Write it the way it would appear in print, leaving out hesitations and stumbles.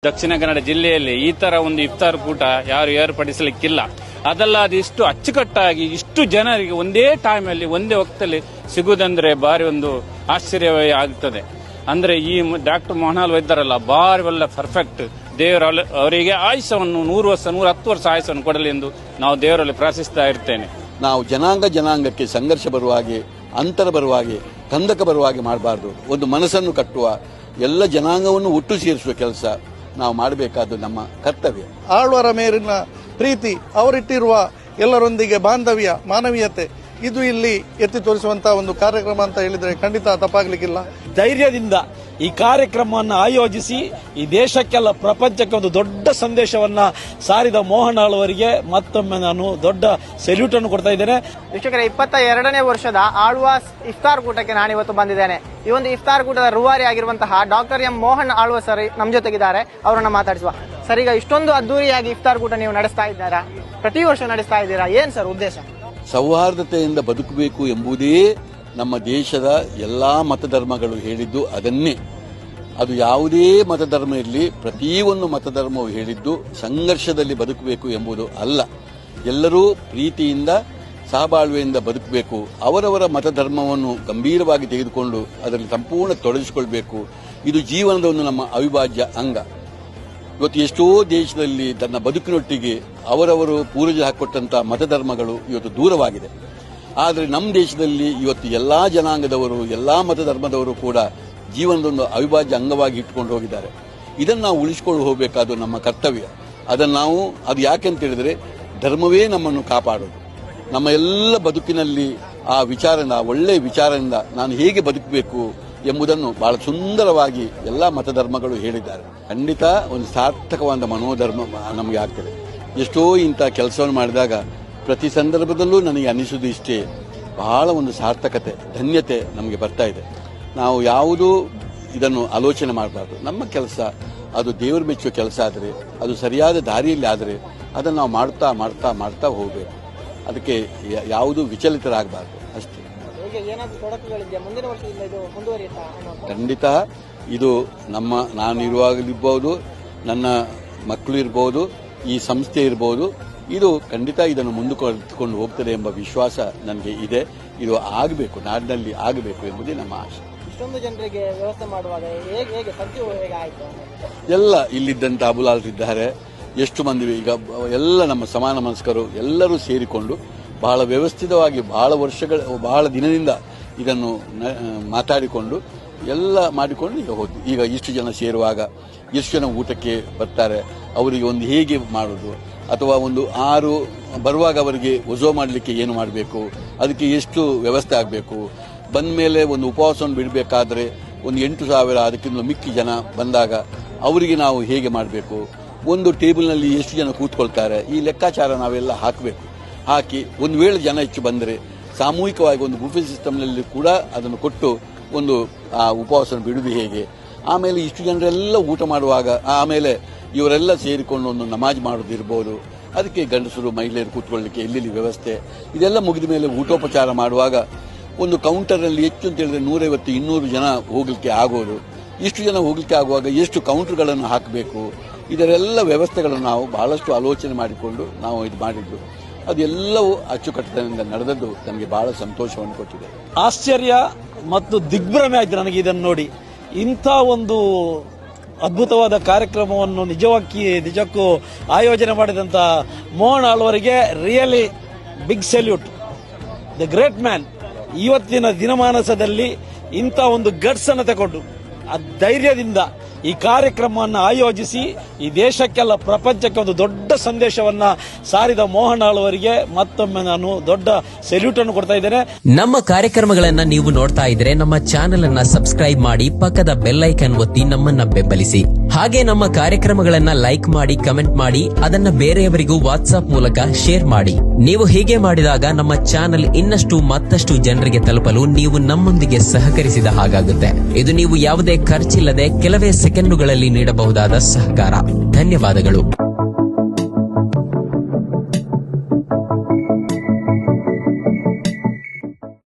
ದಕ್ಷಿಣ ಕನ್ನಡ ಜಿಲ್ಲೆಯಲ್ಲಿ ಈ ತರ ಒಂದು ಇಫ್ತಾರ್ ಕೂಟ ಯಾರು ಏರ್ಪಡಿಸಲಿಕ್ಕಿಲ್ಲ. ಅದಲ್ಲದೆ ಇಷ್ಟು ಅಚ್ಚುಕಟ್ಟಾಗಿ ಇಷ್ಟು ಜನರಿಗೆ ಒಂದೇ ಟೈಮಲ್ಲಿ ಒಂದೇ ವಕ್ತಲ್ಲಿ ಸಿಗುವುದಂದ್ರೆ ಬಾರಿ ಒಂದು ಆಶ್ಚರ್ಯವೇ ಆಗುತ್ತದೆ. ಅಂದ್ರೆ ಈ ಡಾಕ್ಟರ್ ಮೋಹನ್ಲಾಲ್ ವೈದ್ಯರಲ್ಲ ಬಾರಿ ಒಳ್ಳೆ ಪರ್ಫೆಕ್ಟ್. ದೇವರ ಅವರಿಗೆ ಆಯುಷ್ಯವನ್ನು 100 ವರ್ಷ 110 ವರ್ಷ ಆಯುಷ್ಯವನ್ನು ಕೊಡಲಿ ಎಂದು ನಾವು ದೇವರಲ್ಲಿ ಪ್ರಾರ್ಥಿಸ್ತಾ ಇರ್ತೇನೆ. ನಾವು ಜನಾಂಗಕ್ಕೆ ಸಂಘರ್ಷ ಬರುವ ಹಾಗೆ, ಅಂತರ ಬರುವ ಹಾಗೆ, ಕಂದಕ ಬರುವ ಹಾಗೆ ಮಾಡಬಾರ್ದು. ಒಂದು ಮನಸ್ಸನ್ನು ಕಟ್ಟುವ, ಎಲ್ಲ ಜನಾಂಗವನ್ನು ಒಟ್ಟು ಸೇರಿಸುವ ಕೆಲಸ ನಾವು ಮಾಡಬೇಕಾದ್ದು ನಮ್ಮ ಕರ್ತವ್ಯ. ಆಳ್ವರ ಮೇಲಿನ ಪ್ರೀತಿ, ಅವರಿಟ್ಟಿರುವ ಎಲ್ಲರೊಂದಿಗೆ ಬಾಂಧವ್ಯ, ಮಾನವೀಯತೆ, ಇದು ಇಲ್ಲಿ ಎತ್ತಿ ತೋರಿಸುವಂತಹ ಒಂದು ಕಾರ್ಯಕ್ರಮ ಅಂತ ಹೇಳಿದ್ರೆ ಖಂಡಿತ ತಪ್ಪಾಗ್ಲಿಕ್ಕಿಲ್ಲ. ಧೈರ್ಯದಿಂದ ಈ ಕಾರ್ಯಕ್ರಮವನ್ನು ಆಯೋಜಿಸಿ ಈ ದೇಶಕ್ಕೆಲ್ಲ, ಪ್ರಪಂಚಕ್ಕೆ ಒಂದು ದೊಡ್ಡ ಸಂದೇಶವನ್ನ ಸಾರಿದ ಮೋಹನ್ಲಾಲ್ ಅವರಿಗೆ ಮತ್ತೊಮ್ಮೆ ನಾನು ದೊಡ್ಡ ಸೆಲ್ಯೂಟ್ ಅನ್ನು ಕೊಡ್ತಾ ಇದ್ದೇನೆ. ವೀಕ್ಷಕರೇ, 22ನೇ ವರ್ಷದ ಆಳ್ವಾಸ್ ಇಫ್ತಾರ್ ಕೂಟಕ್ಕೆ ನಾನಿವತ್ತು ಬಂದಿದ್ದೇನೆ. ಈ ಒಂದು ಇಫ್ತಾರ್ ಕೂಟದ ರೂವಾರಿ ಆಗಿರುವಂತಹ doctor M Mohan Alva sir ನಮ್ಮ ಜೊತೆಗಿದ್ದಾರೆ. ಅವರನ್ನ ಮಾತಾಡಿಸುವ. ಸರ್, ಈಗ ಇಷ್ಟೊಂದು ಅದ್ದೂರಿಯಾಗಿ ಇಫ್ತಾರ್ ಕೂಟ ನೀವು ನಡೆಸ್ತಾ ಇದ್ದಾರಾ? ಪ್ರತಿ ವರ್ಷ ನಡೆಸ್ತಾ ಇದ್ದೀರಾ? ಏನ್ ಸರ್ ಉದ್ದೇಶ? ಸೌಹಾರ್ದತೆಯಿಂದ ಬದುಕಬೇಕು ಎಂಬುದೇ ನಮ್ಮ ದೇಶದ ಎಲ್ಲಾ ಮತಧರ್ಮಗಳು ಹೇಳಿದ್ದು ಅದನ್ನೇ. ಅದು ಯಾವುದೇ ಮತಧರ್ಮ ಇರಲಿ, ಪ್ರತಿಯೊಂದು ಮತಧರ್ಮವು ಹೇಳಿದ್ದು ಸಂಘರ್ಷದಲ್ಲಿ ಬದುಕಬೇಕು ಎಂಬುದು ಅಲ್ಲ. ಎಲ್ಲರೂ ಪ್ರೀತಿಯಿಂದ ಸಹಬಾಳ್ವೆಯಿಂದ ಬದುಕಬೇಕು. ಅವರವರ ಮತಧರ್ಮವನ್ನು ಗಂಭೀರವಾಗಿ ತೆಗೆದುಕೊಂಡು ಅದರಲ್ಲಿ ಸಂಪೂರ್ಣ ತೊಡಗಿಸಿಕೊಳ್ಬೇಕು. ಇದು ಜೀವನದ ಒಂದು ನಮ್ಮ ಅವಿಭಾಜ್ಯ ಅಂಗ. ಇವತ್ತು ಎಷ್ಟೋ ದೇಶದಲ್ಲಿ ತನ್ನ ಬದುಕಿನೊಟ್ಟಿಗೆ ಅವರವರು ಪೂರ್ವಜರು ಹಾಕಿಕೊಟ್ಟಂತಹ ಮತಧರ್ಮಗಳು ಇವತ್ತು ದೂರವಾಗಿದೆ. ಆದರೆ ನಮ್ಮ ದೇಶದಲ್ಲಿ ಇವತ್ತು ಎಲ್ಲಾ ಜನಾಂಗದವರು, ಎಲ್ಲಾ ಮತಧರ್ಮದವರು ಕೂಡ ಜೀವನದೊಂದು ಅವಿಭಾಜ್ಯ ಅಂಗವಾಗಿ ಇಟ್ಟುಕೊಂಡು ಹೋಗಿದ್ದಾರೆ. ಇದನ್ನು ನಾವು ಉಳಿಸಿಕೊಂಡು ಹೋಗಬೇಕಾದ ನಮ್ಮ ಕರ್ತವ್ಯ. ಅದು ಯಾಕೆಂತ ಹೇಳಿದ್ರೆ, ಧರ್ಮವೇ ನಮ್ಮನ್ನು ಕಾಪಾಡೋದು. ನಮ್ಮ ಎಲ್ಲ ಬದುಕಿನಲ್ಲಿ ಆ ಒಳ್ಳೆಯ ವಿಚಾರದಿಂದ ನಾನು ಹೇಗೆ ಬದುಕಬೇಕು ಎಂಬುದನ್ನು ಬಹಳ ಸುಂದರವಾಗಿ ಎಲ್ಲಾ ಮತಧರ್ಮಗಳು ಹೇಳಿದ್ದಾರೆ. ಖಂಡಿತ ಒಂದು ಸಾರ್ಥಕವಾದ ಮನೋಧರ್ಮ ನಮಗೆ ಆಗ್ತದೆ. ಎಷ್ಟೋ ಇಂಥ ಕೆಲಸವನ್ನು ಮಾಡಿದಾಗ ಪ್ರತಿ ಸಂದರ್ಭದಲ್ಲೂ ನನಗೆ ಅನಿಸುವುದು ಇಷ್ಟೇ, ಬಹಳ ಒಂದು ಸಾರ್ಥಕತೆ, ಧನ್ಯತೆ ನಮಗೆ ಬರ್ತಾ ಇದೆ. ನಾವು ಯಾವುದೂ ಇದನ್ನು ಆಲೋಚನೆ ಮಾಡಬಾರ್ದು. ನಮ್ಮ ಕೆಲಸ ಅದು ದೇವರು ಮೆಚ್ಚುವ ಕೆಲಸ ಆದರೆ, ಅದು ಸರಿಯಾದ ದಾರಿಯಲ್ಲಿ ಆದರೆ ಅದನ್ನು ನಾವು ಮಾಡ್ತಾ ಮಾಡ್ತಾ ಮಾಡ್ತಾ ಹೋಗಬೇಕು. ಅದಕ್ಕೆ ಯಾವುದೂ ವಿಚಲಿತರಾಗಬಾರ್ದು ಅಷ್ಟೇ. ಖಂಡಿತ ಇದು ನಾನು ಇರುವಾಗಲಿರ್ಬೋದು, ನನ್ನ ಮಕ್ಕಳು ಇರ್ಬೋದು, ಈ ಸಂಸ್ಥೆ ಇರ್ಬೋದು, ಇದು ಖಂಡಿತ ಇದನ್ನು ಮುಂದುವರೆದುಕೊಂಡು ಹೋಗ್ತದೆ ಎಂಬ ವಿಶ್ವಾಸ ನನಗೆ ಇದೆ. ಇದು ಆಗಬೇಕು, ನಾಡಿನಲ್ಲಿ ಆಗಬೇಕು ಎಂಬುದೇ ನಮ್ಮ ಆಶೆ. ಇಷ್ಟೊಂದು ಜನರಿಗೆ ವ್ಯವಸ್ಥೆ ಮಾಡುವಾಗ ಹೇಗೆ ಸಜ್ಜು ಹೇಗೆ ಆಯಿತು? ಎಲ್ಲ ಇಲ್ಲಿದ್ದಂಥ ಅಬುಲಾಲ್ರಿದ್ದಾರೆ, ಎಷ್ಟು ಮಂದಿ ಈಗ ಎಲ್ಲ ನಮ್ಮ ಸಮಾನ ಮನಸ್ಕರು ಎಲ್ಲರೂ ಸೇರಿಕೊಂಡು ಬಹಳ ವ್ಯವಸ್ಥಿತವಾಗಿ ಬಹಳ ದಿನದಿಂದ ಇದನ್ನು ಮಾತಾಡಿಕೊಂಡು ಎಲ್ಲ ಮಾಡಿಕೊಂಡು ಈಗ ಇಷ್ಟು ಜನ ಸೇರುವಾಗ ಎಷ್ಟು ಜನ ಊಟಕ್ಕೆ ಬರ್ತಾರೆ, ಅವರಿಗೆ ಒಂದು ಹೇಗೆ ಮಾಡೋದು, ಅಥವಾ ಒಂದು 6 ಬರುವಾಗ ಅವರಿಗೆ ವಜೋ ಮಾಡಲಿಕ್ಕೆ ಏನು ಮಾಡಬೇಕು, ಅದಕ್ಕೆ ಎಷ್ಟು ವ್ಯವಸ್ಥೆ ಆಗಬೇಕು, ಬಂದ ಮೇಲೆ ಒಂದು ಉಪವಾಸವನ್ನು ಬಿಡಬೇಕಾದ್ರೆ ಒಂದು 8,000 ಅದಕ್ಕಿಂತ ಮಿಕ್ಕಿ ಜನ ಬಂದಾಗ ಅವರಿಗೆ ನಾವು ಹೇಗೆ ಮಾಡಬೇಕು, ಒಂದು ಟೇಬಲ್ನಲ್ಲಿ ಎಷ್ಟು ಜನ ಕೂತ್ಕೊಳ್ತಾರೆ, ಈ ಲೆಕ್ಕಾಚಾರ ನಾವೆಲ್ಲ ಹಾಕಿ ಒಂದು ವೇಳೆ ಜನ ಹೆಚ್ಚು ಬಂದರೆ ಸಾಮೂಹಿಕವಾಗಿ ಒಂದು ಬುಫೆ ಸಿಸ್ಟಮ್ನಲ್ಲಿ ಕೂಡ ಅದನ್ನು ಕೊಟ್ಟು ಒಂದು ಆ ಉಪವಾಸವನ್ನು ಬಿಡುವುದು ಹೇಗೆ, ಆಮೇಲೆ ಇಷ್ಟು ಜನರೆಲ್ಲ ಊಟ ಮಾಡುವಾಗ ಆಮೇಲೆ ಇವರೆಲ್ಲ ಸೇರಿಕೊಂಡು ಒಂದು ನಮಾಜ್ ಮಾಡೋದಿರ್ಬೋದು, ಅದಕ್ಕೆ ಗಂಡಸರು ಮಹಿಳೆಯರು ಕೂತ್ಕೊಳ್ಳಲಿಕ್ಕೆ ಎಲ್ಲೆಲ್ಲಿ ವ್ಯವಸ್ಥೆ, ಇದೆಲ್ಲ ಮುಗಿದ ಮೇಲೆ ಊಟೋಪಚಾರ ಮಾಡುವಾಗ ಒಂದು ಕೌಂಟರ್ನಲ್ಲಿ ಹೆಚ್ಚು ಅಂತ ಹೇಳಿದ್ರೆ 150-200 ಜನ ಹೋಗಲಿಕ್ಕೆ ಆಗೋದು. ಇಷ್ಟು ಜನ ಹೋಗಲಿಕ್ಕೆ ಆಗುವಾಗ ಎಷ್ಟು ಕೌಂಟರ್ಗಳನ್ನು ಹಾಕಬೇಕು, ಇದರೆಲ್ಲ ವ್ಯವಸ್ಥೆಗಳನ್ನು ನಾವು ಬಹಳಷ್ಟು ಆಲೋಚನೆ ಮಾಡಿಕೊಂಡು ನಾವು ಇದು ಮಾಡಿದ್ದು. ಅದೆಲ್ಲವೂ ಅಚ್ಚುಕಟ್ಟುತನದಿಂದ ನಡೆದದ್ದು ನಮಗೆ ಬಹಳ ಸಂತೋಷವನ್ನು ಕೊಟ್ಟಿದೆ. ಆಶ್ಚರ್ಯ ಮತ್ತು ದಿಗ್ಭ್ರಮೆ ಆಯ್ತು ನನಗೆ ಇದನ್ನು ನೋಡಿ. ಇಂಥ ಒಂದು ಅದ್ಭುತವಾದ ಕಾರ್ಯಕ್ರಮವನ್ನು ನಿಜಕ್ಕೂ ಆಯೋಜನೆ ಮಾಡಿದಂತ ಮೋಹನ್ ಆಳ್ವರಿಗೆ really big salute. The great man. ಇವತ್ತಿನ ದಿನಮಾನಸದಲ್ಲಿ ಇಂಥ ಒಂದು ಗಟ್ಸ್ ಅನ್ನು ತಗೊಂಡು ಆ ಧೈರ್ಯದಿಂದ ಈ ಕಾರ್ಯಕ್ರಮವನ್ನು ಆಯೋಜಿಸಿ ಈ ದೇಶಕ್ಕೆಲ್ಲ, ಪ್ರಪಂಚಕ್ಕೆ ಒಂದು ದೊಡ್ಡ ಸಂದೇಶವನ್ನ ಸಾರಿದ ಮೋಹನ್ ಆಳ್ವರಿಗೆ ಮತ್ತೊಮ್ಮೆ ನಾನು ದೊಡ್ಡ ಸೆಲ್ಯೂಟ್ ಅನ್ನು ಕೊಡ್ತಾ ಇದ್ದೇನೆ. ನಮ್ಮ ಕಾರ್ಯಕ್ರಮಗಳನ್ನ ನೀವು ನೋಡ್ತಾ ಇದ್ರೆ ನಮ್ಮ ಚಾನೆಲ್ ಅನ್ನ ಸಬ್ಸ್ಕ್ರೈಬ್ ಮಾಡಿ, ಪಕ್ಕದ ಬೆಲ್ ಐಕನ್ ಒತ್ತಿ ನಮ್ಮನ್ನ ಬೆಂಬಲಿಸಿ. ಹಾಗೆ ನಮ್ಮ ಕಾರ್ಯಕ್ರಮಗಳನ್ನ ಲೈಕ್ ಮಾಡಿ, ಕಮೆಂಟ್ ಮಾಡಿ, ಅದನ್ನ ಬೇರೆಯವರಿಗೂ ವಾಟ್ಸ್ಆಪ್ ಮೂಲಕ ಶೇರ್ ಮಾಡಿ. ನೀವು ಹೀಗೆ ಮಾಡಿದಾಗ ನಮ್ಮ ಚಾನೆಲ್ ಮತ್ತಷ್ಟು ಜನರಿಗೆ ತಲುಪಲು ನೀವು ನಮ್ಮೊಂದಿಗೆ ಸಹಕರಿಸಿದ ಹಾಗಾಗುತ್ತೆ. ಇದು ನೀವು ಯಾವುದೇ ಖರ್ಚಿಲ್ಲದೆ ಕೆಲವೇ ಸೆಕೆಂಡುಗಳಲ್ಲಿ ನೀಡಬಹುದಾದ ಸಹಕಾರ. ಧನ್ಯವಾದಗಳು.